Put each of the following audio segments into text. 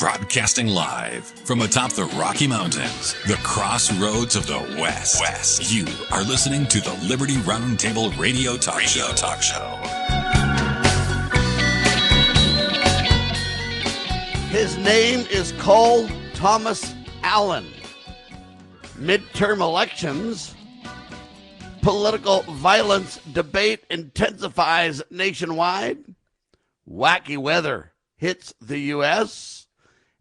Broadcasting live from atop the Rocky Mountains, the crossroads of the West. You are listening to the Liberty Roundtable Radio Talk Show. His name is Cole Thomas Allen. Midterm elections, political violence debate intensifies nationwide, wacky weather hits the U.S.,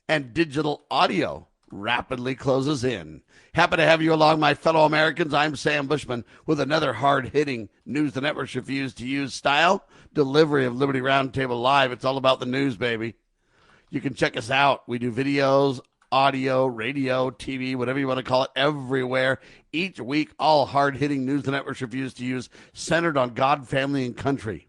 and digital audio rapidly closes in. Happy to have you along, my fellow Americans. I'm Sam Bushman with another hard-hitting News the Network refused to use style delivery of Liberty Roundtable Live. It's all about the news, baby. You can check us out. We do videos, audio, radio, TV, whatever you want to call it, everywhere. Each week, all hard-hitting News the Network refused to use, centered on God, family, and country.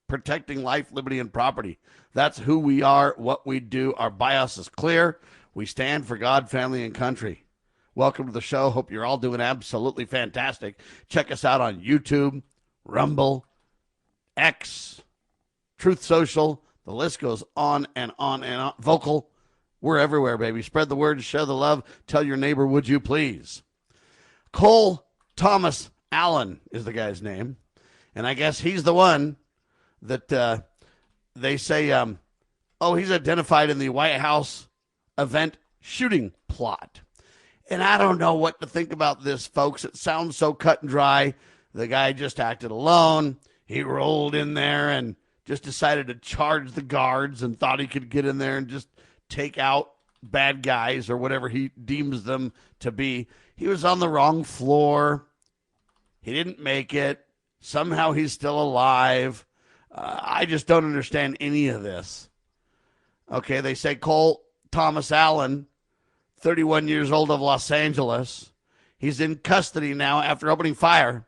Protecting life, liberty, and property. That's who we are, what we do. Our bias is clear. We stand for God, family, and country. Welcome to the show. Hope you're all doing absolutely fantastic. Check us out on YouTube, Rumble, X, Truth Social. The list goes on and on and on. Vocal. We're everywhere, baby. Spread the word, share the love. Tell your neighbor, would you please? Cole Thomas Allen is the guy's name. And I guess he's the one that they say, he's identified in the White House event shooting plot. And I don't know what to think about this, folks. It sounds so cut and dry. The guy just acted alone. He rolled in there and just decided to charge the guards and thought he could get in there and just take out bad guys or whatever he deems them to be. He was on the wrong floor. He didn't make it. Somehow he's still alive. I just don't understand any of this. Okay, they say Cole Thomas Allen, 31 years old, of Los Angeles. He's in custody now after opening fire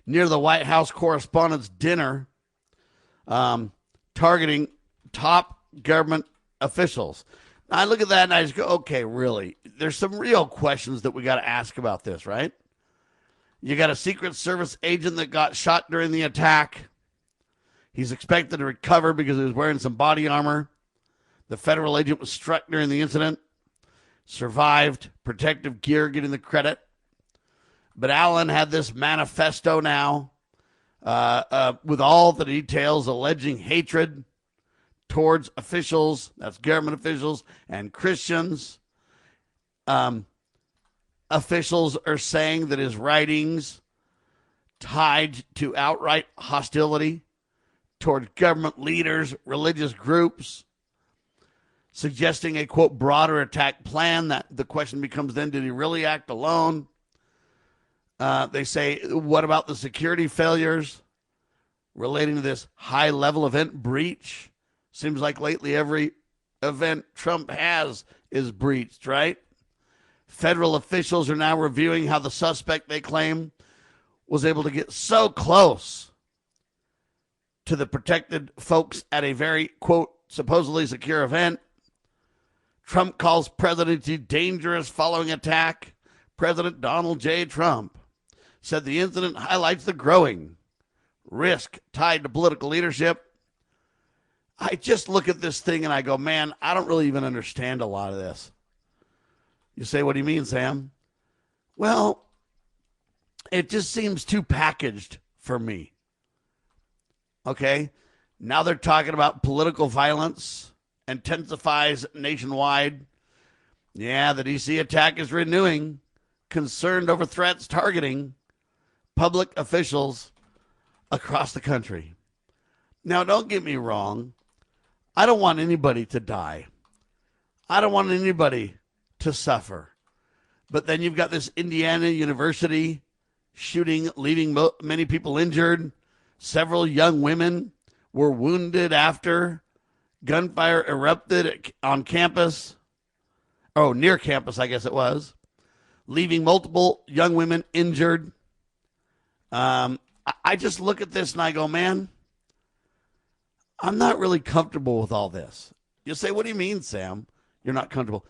near the White House Correspondents' Dinner, targeting top government officials. Now, I look at that and I just go, okay, really? There's some real questions that we got to ask about this, right? You got a Secret Service agent that got shot during the attack. He's expected to recover because he was wearing some body armor. The federal agent was struck during the incident, survived, protective gear getting the credit. But Allen had this manifesto now with all the details alleging hatred towards officials, that's government officials, and Christians. Officials are saying that his writings tied to outright hostility toward government leaders, religious groups, suggesting a, quote, broader attack plan. That the question becomes then, did he really act alone? They say, what about the security failures relating to this high-level event breach? Seems like lately every event Trump has is breached, right? Federal officials are now reviewing how the suspect, they claim, was able to get so close to the protected folks at a very, quote, supposedly secure event. Trump calls presidency dangerous following attack. President Donald J. Trump said the incident highlights the growing risk tied to political leadership. I just look at this thing and I go, man, I don't really even understand a lot of this. You say, what do you mean, Sam? Well, it just seems too packaged for me. Okay, now they're talking about political violence intensifies nationwide. Yeah, the D.C. attack is renewing, concerned over threats targeting public officials across the country. Now, don't get me wrong. I don't want anybody to die. I don't want anybody to suffer. But then you've got this Indiana University shooting, leaving many people injured. Several young women were wounded after gunfire erupted on campus. Oh, near campus, I guess it was. Leaving multiple young women injured. I just look at this and I go, man, I'm not really comfortable with all this. You'll say, what do you mean, Sam? You're not comfortable.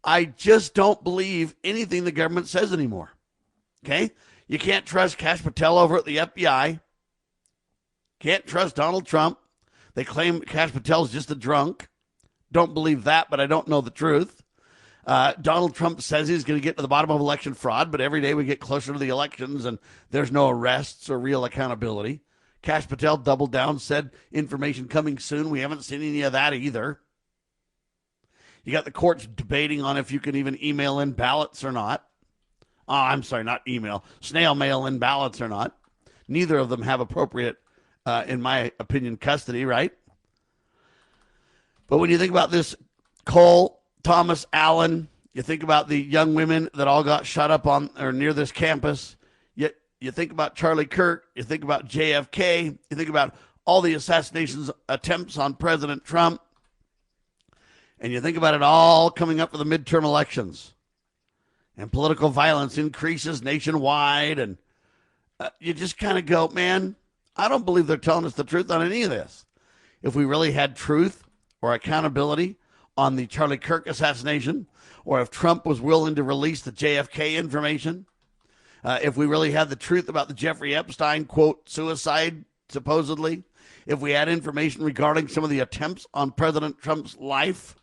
I just don't believe anything the government says anymore. Okay? You can't trust Kash Patel over at the FBI. Can't trust Donald Trump. They claim Kash Patel's just a drunk. don't believe that, but I don't know the truth. Donald Trump says he's going to get to the bottom of election fraud, but every day we get closer to the elections and there's no arrests or real accountability. Kash Patel doubled down, said information coming soon. We haven't seen any of that either. You got the courts debating on if you can even email in ballots or not. Oh, I'm sorry, not email, snail mail in ballots or not. Neither of them have appropriate, in my opinion, custody, right? But when you think about this Cole, Thomas Allen, you think about the young women that all got shot up on or near this campus. You think about Charlie Kirk. You think about JFK. You think about all the assassinations attempts on President Trump. And you think about it all coming up for the midterm elections. And political violence increases nationwide. And you just kind of go, man, I don't believe they're telling us the truth on any of this. If we really had truth or accountability on the Charlie Kirk assassination, or if Trump was willing to release the JFK information, if we really had the truth about the Jeffrey Epstein, quote, suicide, supposedly, if we had information regarding some of the attempts on President Trump's life,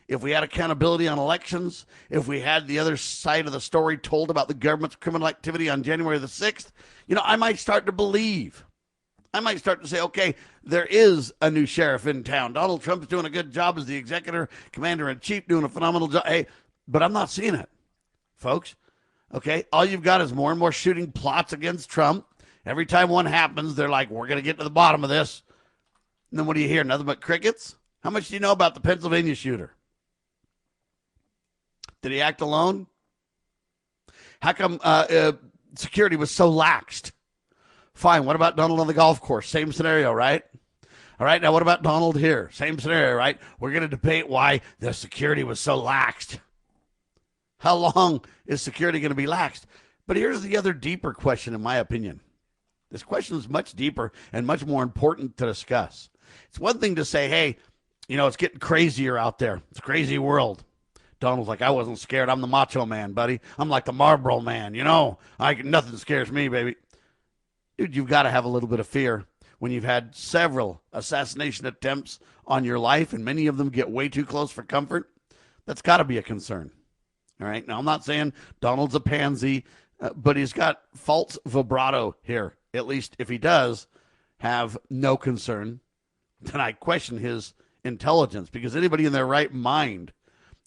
if we had accountability on elections, if we had the other side of the story told about the government's criminal activity on January the 6th, I might start to believe. I might start to say, okay, there is a new sheriff in town. Donald Trump's doing a good job as the executive commander-in-chief, doing a phenomenal job. Hey, but I'm not seeing it, folks. Okay, all you've got is more and more shooting plots against Trump. Every time one happens, they're like, we're going to get to the bottom of this. And then what do you hear? Nothing but crickets? How much do you know about the Pennsylvania shooter? Did he act alone? How come security was so laxed? Fine, what about Donald on the golf course? Same scenario, right? All right, now what about Donald here? Same scenario, right? We're going to debate why the security was so laxed. How long is security going to be laxed? But here's the other deeper question, in my opinion. This question is much deeper and much more important to discuss. It's one thing to say, hey, it's getting crazier out there. It's a crazy world. Donald's like, I wasn't scared. I'm the macho man, buddy. I'm like the Marlboro man, nothing scares me, baby. Dude, you've got to have a little bit of fear when you've had several assassination attempts on your life and many of them get way too close for comfort. That's got to be a concern. All right. Now, I'm not saying Donald's a pansy, but he's got false vibrato here. At least if he does have no concern, then I question his intelligence, because anybody in their right mind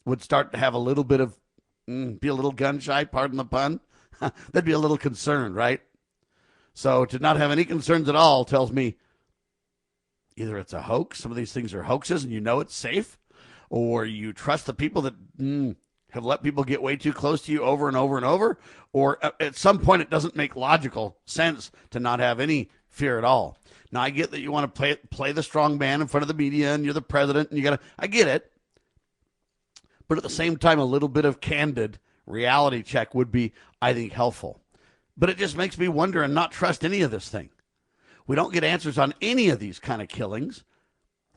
would start to have a little bit of, be a little gun shy, pardon the pun. That'd be a little concerned, right? So to not have any concerns at all tells me either it's a hoax, some of these things are hoaxes and it's safe, or you trust the people that have let people get way too close to you over and over and over, or at some point it doesn't make logical sense to not have any fear at all. Now, I get that you want to play the strong man in front of the media and you're the president and I get it. But at the same time, a little bit of candid reality check would be, I think, helpful. But it just makes me wonder and not trust any of this thing. We don't get answers on any of these kind of killings.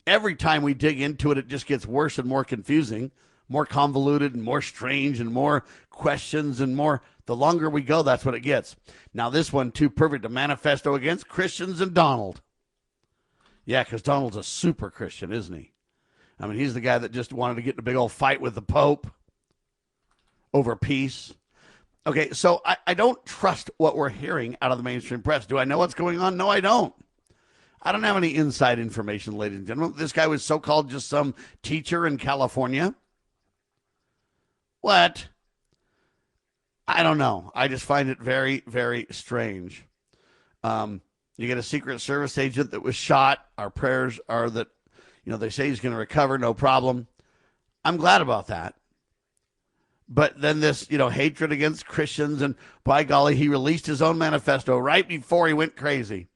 Every time we dig into it, it just gets worse and more confusing, more convoluted and more strange and more questions and more. The longer we go, that's what it gets. Now, this one, too perfect, a manifesto against Christians and Donald. Yeah, because Donald's a super Christian, isn't he? I mean, he's the guy that just wanted to get in a big old fight with the Pope over peace. Okay, so I don't trust what we're hearing out of the mainstream press. Do I know what's going on? No, I don't. I don't have any inside information, ladies and gentlemen. This guy was so-called just some teacher in California. What? I don't know. I just find it very, very strange. You get a Secret Service agent that was shot. Our prayers are that, they say he's going to recover, no problem. I'm glad about that. But then this, hatred against Christians, and by golly, he released his own manifesto right before he went crazy.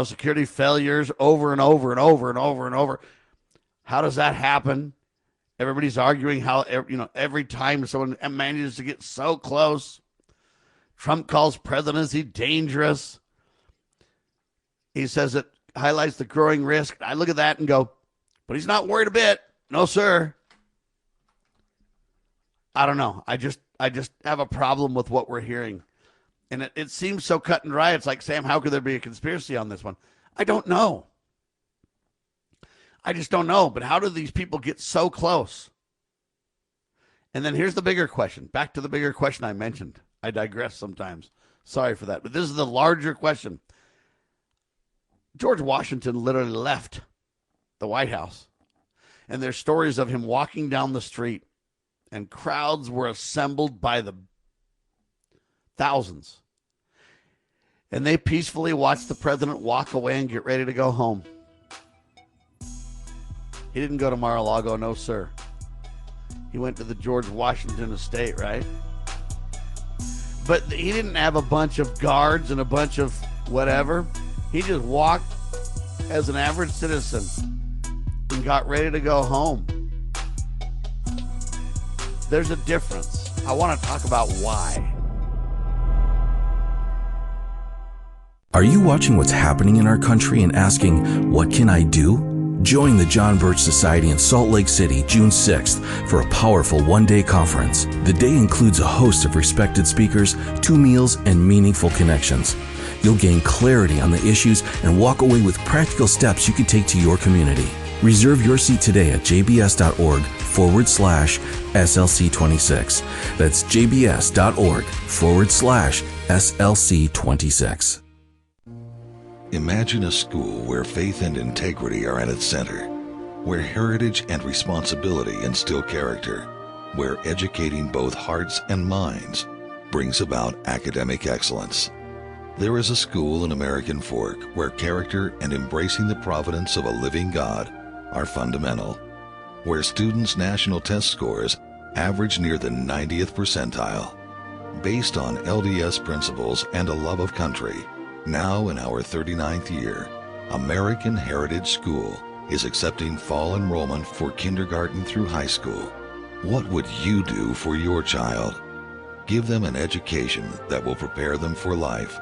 Security failures over and over and over and over and over. How does that happen? Everybody's arguing how, every time someone manages to get so close, Trump calls presidency dangerous. He says it highlights the growing risk. I look at that and go, but he's not worried a bit. No, sir. I don't know. I just have a problem with what we're hearing. And it seems so cut and dry. It's like, Sam, how could there be a conspiracy on this one? I don't know. I just don't know. But how do these people get so close? And then here's the bigger question. Back to the bigger question I mentioned. I digress sometimes. Sorry for that. But this is the larger question. George Washington literally left the White House. And there's stories of him walking down the street, and crowds were assembled by the thousands. And they peacefully watched the president walk away and get ready to go home. He didn't go to Mar-a-Lago, no sir. He went to the George Washington estate, right? But he didn't have a bunch of guards and a bunch of whatever. He just walked as an average citizen and got ready to go home. There's a difference. I want to talk about why. Are you watching what's happening in our country and asking, what can I do? Join the John Birch Society in Salt Lake City, June 6th, for a powerful one-day conference. The day includes a host of respected speakers, 2 meals, and meaningful connections. You'll gain clarity on the issues and walk away with practical steps you can take to your community. Reserve your seat today at jbs.org/SLC26. That's jbs.org/SLC26. Imagine a school where faith and integrity are at its center, where heritage and responsibility instill character, where educating both hearts and minds brings about academic excellence. There is a school in American Fork where character and embracing the providence of a living God are fundamental, where students' national test scores average near the 90th percentile. Based on LDS principles and a love of country, now in our 39th year, American Heritage School is accepting fall enrollment for kindergarten through high school. What would you do for your child? Give them an education that will prepare them for life.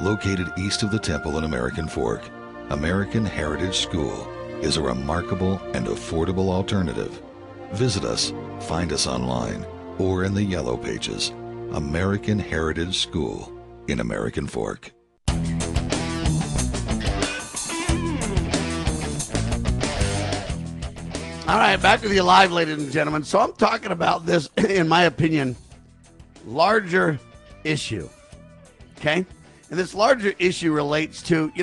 Located east of the temple in American Fork, American Heritage School is a remarkable and affordable alternative. Visit us, find us online, or in the Yellow Pages. American Heritage School in American Fork. All right, back with you live, ladies and gentlemen. So I'm talking about this, in my opinion, larger issue, okay? And this larger issue relates to,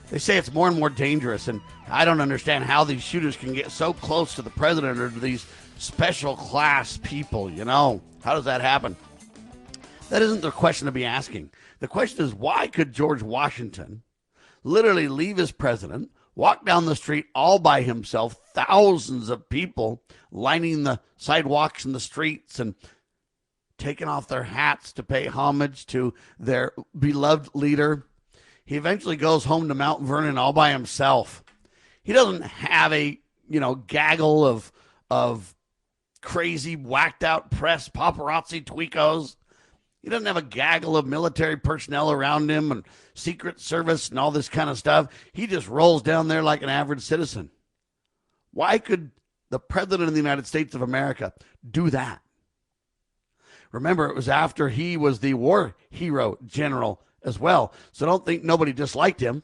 they say it's more and more dangerous, and I don't understand how these shooters can get so close to the president or to these special class people, How does that happen? That isn't the question to be asking. The question is, why could George Washington literally leave his president, walk down the street all by himself, thousands of people lining the sidewalks and the streets and taking off their hats to pay homage to their beloved leader? He eventually goes home to Mount Vernon all by himself. He doesn't have a, gaggle of crazy, whacked out press, paparazzi tweakos. He doesn't have a gaggle of military personnel around him and Secret Service and all this kind of stuff. He just rolls down there like an average citizen. Why could the President of the United States of America do that? Remember, it was after he was the war hero general as well. So don't think nobody disliked him.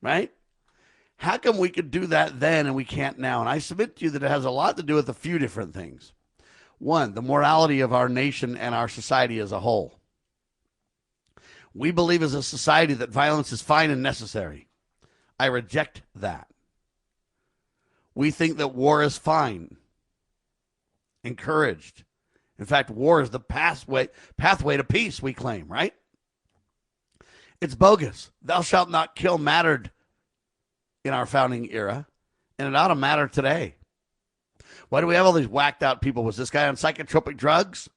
Right? How come we could do that then and we can't now? And I submit to you that it has a lot to do with a few different things. One, the morality of our nation and our society as a whole. We believe as a society that violence is fine and necessary. I reject that. We think that war is fine, encouraged. In fact, war is the pathway to peace, we claim, right? It's bogus. Thou shalt not kill mattered in our founding era, and it ought to matter today. Why do we have all these whacked out people? Was this guy on psychotropic drugs?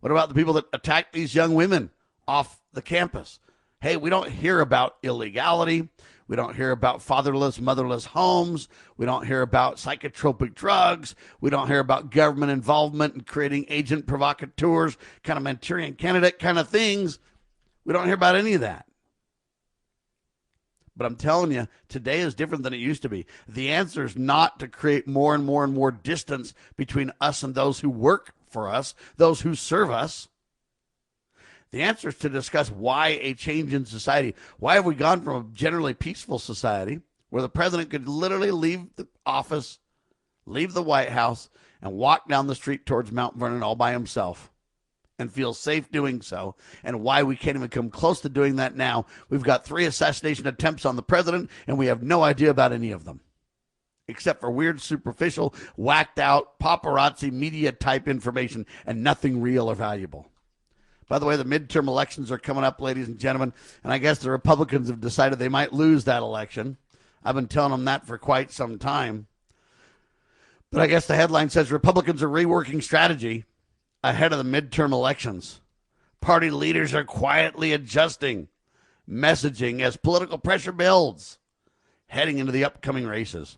What about the people that attacked these young women off the campus? Hey, we don't hear about illegality. We don't hear about fatherless, motherless homes. We don't hear about psychotropic drugs. We don't hear about government involvement in creating agent provocateurs, kind of Manchurian candidate kind of things. We don't hear about any of that. But I'm telling you, today is different than it used to be. The answer is not to create more and more and more distance between us and those who work for us, those who serve us. The answer is to discuss why a change in society. Why have we gone from a generally peaceful society where the president could literally leave the office, leave the White House, and walk down the street towards Mount Vernon all by himself and feel safe doing so, and why we can't even come close to doing that now. We've got 3 assassination attempts on the president, and we have no idea about any of them, except for weird, superficial, whacked out, paparazzi, media-type information, and nothing real or valuable. By the way, the midterm elections are coming up, ladies and gentlemen, and I guess the Republicans have decided they might lose that election. I've been telling them that for quite some time. But I guess the headline says Republicans are reworking strategy ahead of the midterm elections. Party leaders are quietly adjusting messaging as political pressure builds heading into the upcoming races.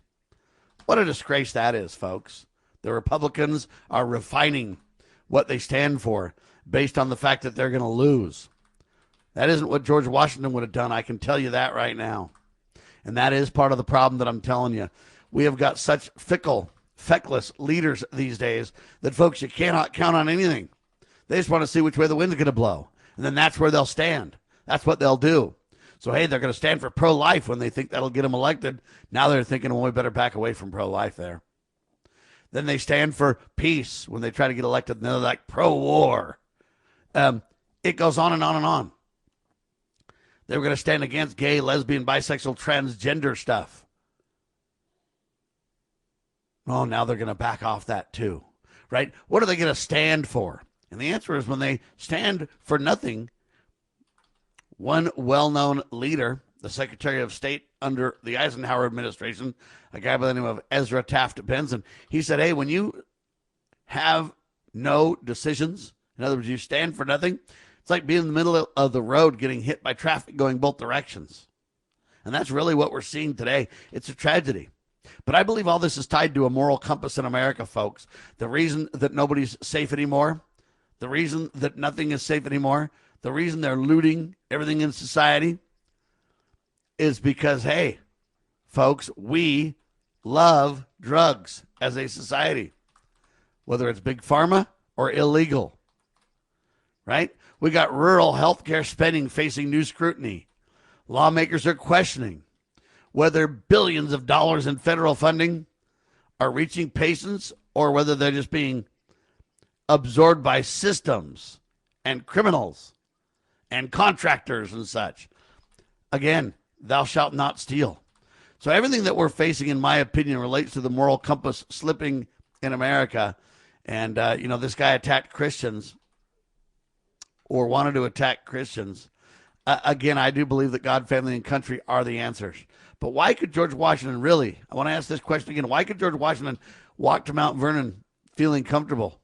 What a disgrace that is, folks. The Republicans are refining what they stand for based on the fact that they're going to lose. That isn't what George Washington would have done. I can tell you that right now. And that is part of the problem that I'm telling you. We have got such feckless leaders these days that, folks, you cannot count on anything. They just want to see which way the wind's going to blow. And then that's where they'll stand. That's what they'll do. So, hey, they're going to stand for pro-life when they think that'll get them elected. Now they're thinking, well, we better back away from pro-life there. Then they stand for peace when they try to get elected. And they're like pro-war. It goes on and on and on. They were going to stand against gay, lesbian, bisexual, transgender stuff. Oh, now they're going to back off that too, right? What are they going to stand for? And the answer is when they stand for nothing. One well-known leader, the Secretary of State under the Eisenhower administration, a guy by the name of Ezra Taft Benson, he said, hey, when you have no decisions, in other words, you stand for nothing, it's like being in the middle of the road getting hit by traffic going both directions. And that's really what we're seeing today. It's a tragedy. But I believe all this is tied to a moral compass in America, folks. The reason that nobody's safe anymore, the reason that nothing is safe anymore, the reason they're looting everything in society is because, hey, folks, we love drugs as a society, whether it's big pharma or illegal, right? We got rural healthcare spending facing new scrutiny. Lawmakers are questioning whether billions of dollars in federal funding are reaching patients or whether they're just being absorbed by systems and criminals and contractors and such. Again, thou shalt not steal. So everything that we're facing, in my opinion, relates to the moral compass slipping in America. And, this guy attacked Christians or wanted to attack Christians. Again, I do believe that God, family, and country are the answers. But why could George Washington really, I want to ask this question again, why could George Washington walk to Mount Vernon feeling comfortable?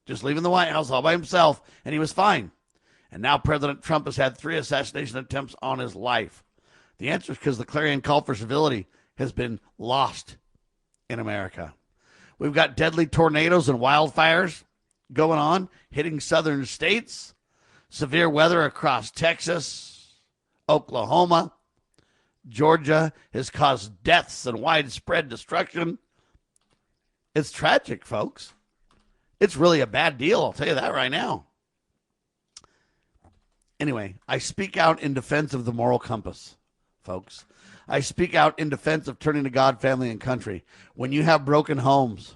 Just leaving the White House all by himself, and he was fine. And now President Trump has had 3 assassination attempts on his life. The answer is because the clarion call for civility has been lost in America. We've got deadly tornadoes and wildfires going on, hitting southern states, severe weather across Texas, Oklahoma, Georgia has caused deaths and widespread destruction. It's tragic, folks. It's really a bad deal, I'll tell you that right now. Anyway, I speak out in defense of the moral compass, folks. I speak out in defense of turning to God, family, and country. When you have broken homes,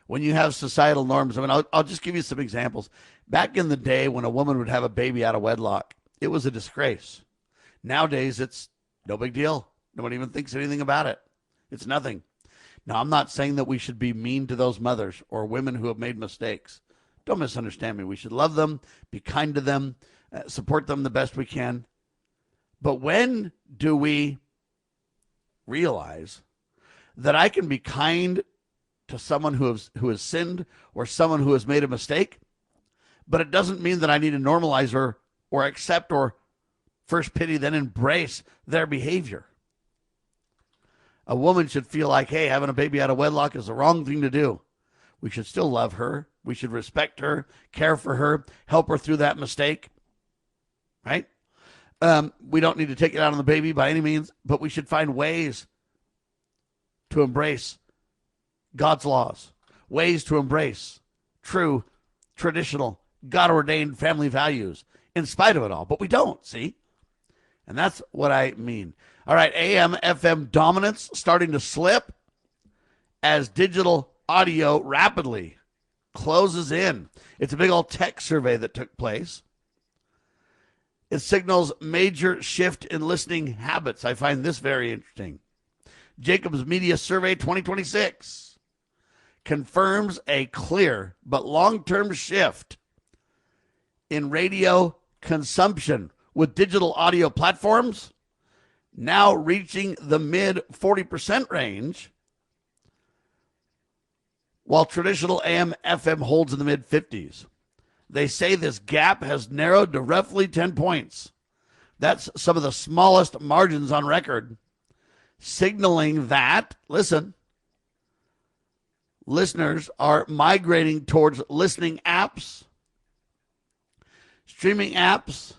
when you have societal norms, I mean, I'll just give you some examples. Back in the day when a woman would have a baby out of wedlock, it was a disgrace. Nowadays, it's no big deal. Nobody even thinks anything about it. It's nothing. Now, I'm not saying that we should be mean to those mothers or women who have made mistakes. Don't misunderstand me. We should love them, be kind to them, support them the best we can. But when do we realize that I can be kind to someone who has sinned or someone who has made a mistake, but it doesn't mean that I need to normalize or accept or first pity, then embrace their behavior? A woman should feel like, hey, having a baby out of wedlock is the wrong thing to do. We should still love her. We should respect her, care for her, help her through that mistake, right? We don't need to take it out on the baby by any means, but we should find ways to embrace God's laws, ways to embrace true, traditional, God-ordained family values in spite of it all. But we don't, see? And that's what I mean. All right, AM, FM dominance starting to slip as digital audio rapidly closes in. It's a big old tech survey that took place. It signals major shift in listening habits. I find this very interesting. Jacobs Media Survey 2026 confirms a clear but long-term shift in radio consumption, with digital audio platforms now reaching the mid 40% range, while traditional AM FM holds in the mid 50s. They say this gap has narrowed to roughly 10 points. That's some of the smallest margins on record, signaling that, listen, listeners are migrating towards listening apps, streaming apps,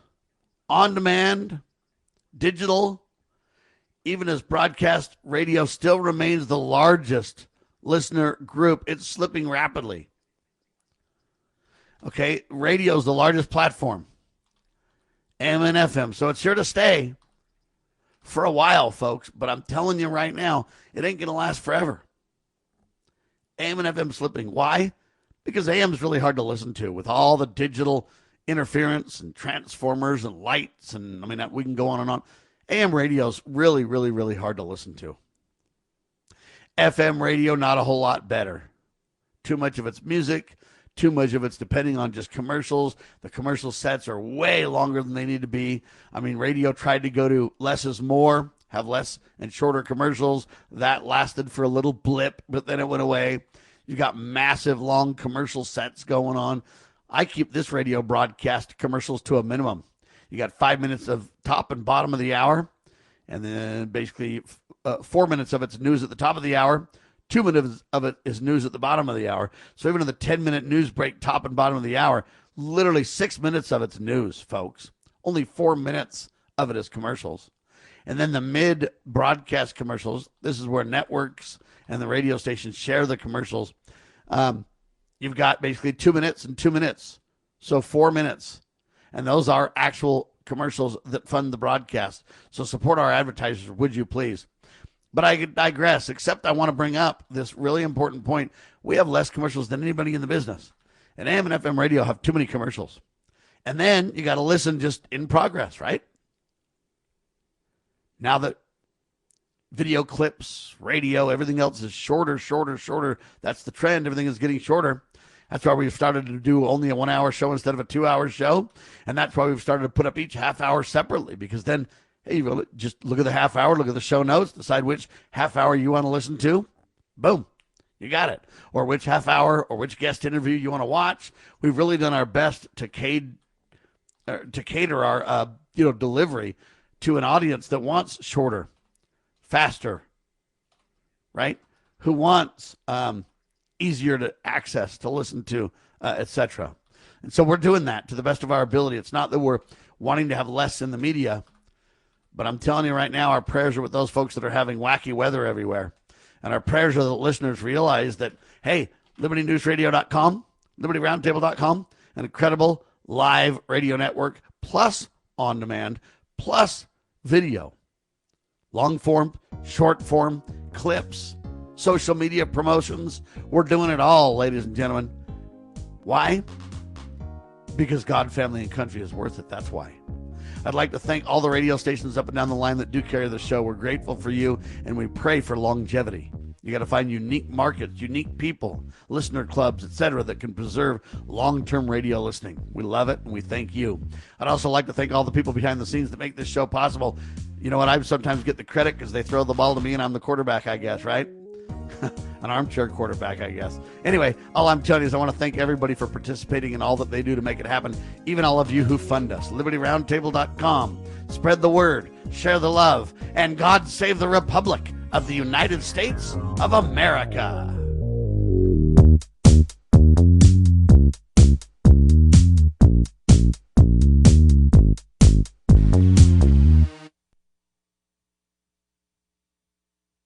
on-demand, digital, even as broadcast radio still remains the largest listener group. It's slipping rapidly. Okay, radio is the largest platform, AM and FM, so it's here to stay for a while, folks. But I'm telling you right now, it ain't going to last forever. AM and FM slipping. Why? Because AM is really hard to listen to with all the digital interference and transformers and lights, and I mean, we can go on and on. AM radio is really, really, really hard to listen to. FM radio, not a whole lot better. Too much of it's music. Too much of it's depending on just commercials. The commercial sets are way longer than they need to be. I mean, radio tried to go to less is more, have less and shorter commercials. That lasted for a little blip, but then it went away. You've got massive long commercial sets going on. I keep this radio broadcast commercials to a minimum. You got 5 minutes of top and bottom of the hour, and then basically 4 minutes of it's news at the top of the hour. 2 minutes of it is news at the bottom of the hour. So even in the 10-minute news break, top and bottom of the hour, literally 6 minutes of it's news, folks. Only 4 minutes of it is commercials. And then the mid-broadcast commercials, this is where networks and the radio stations share the commercials. You've got basically 2 minutes and 2 minutes. So 4 minutes. And those are actual commercials that fund the broadcast. So support our advertisers, would you please? But I digress, except I want to bring up this really important point. We have less commercials than anybody in the business. And AM and FM radio have too many commercials. And then you got to listen just in progress, right? Now that video clips, radio, everything else is shorter. That's the trend. Everything is getting shorter. That's why we've started to do only a 1 hour show instead of a 2 hour show. And that's why we've started to put up each half hour separately, because then, hey, you just look at the half hour, look at the show notes, decide which half hour you want to listen to. Boom, you got it. Or which half hour or which guest interview you want to watch. We've really done our best to cater our delivery to an audience that wants shorter, faster, right? Who wants easier to access, to listen to, etc. And so we're doing that to the best of our ability. It's not that we're wanting to have less in the media, but I'm telling you right now, our prayers are with those folks that are having wacky weather everywhere. And our prayers are that listeners realize that, hey, LibertyNewsRadio.com, LibertyRoundtable.com, an incredible live radio network, plus on-demand, plus video. Long form, short form, clips, social media promotions. We're doing it all, ladies and gentlemen. Why? Because God, family, and country is worth it. That's why. I'd like to thank all the radio stations up and down the line that do carry the show. We're grateful for you, and we pray for longevity. You got to find unique markets, unique people, listener clubs, etc., that can preserve long-term radio listening. We love it, and we thank you. I'd also like to thank all the people behind the scenes that make this show possible. You know what? I sometimes get the credit because they throw the ball to me, and I'm the quarterback, I guess, right? An armchair quarterback, I guess. Anyway, all I'm telling you is I want to thank everybody for participating in all that they do to make it happen, even all of you who fund us. LibertyRoundtable.com. Spread the word, share the love, and God save the Republic of the United States of America.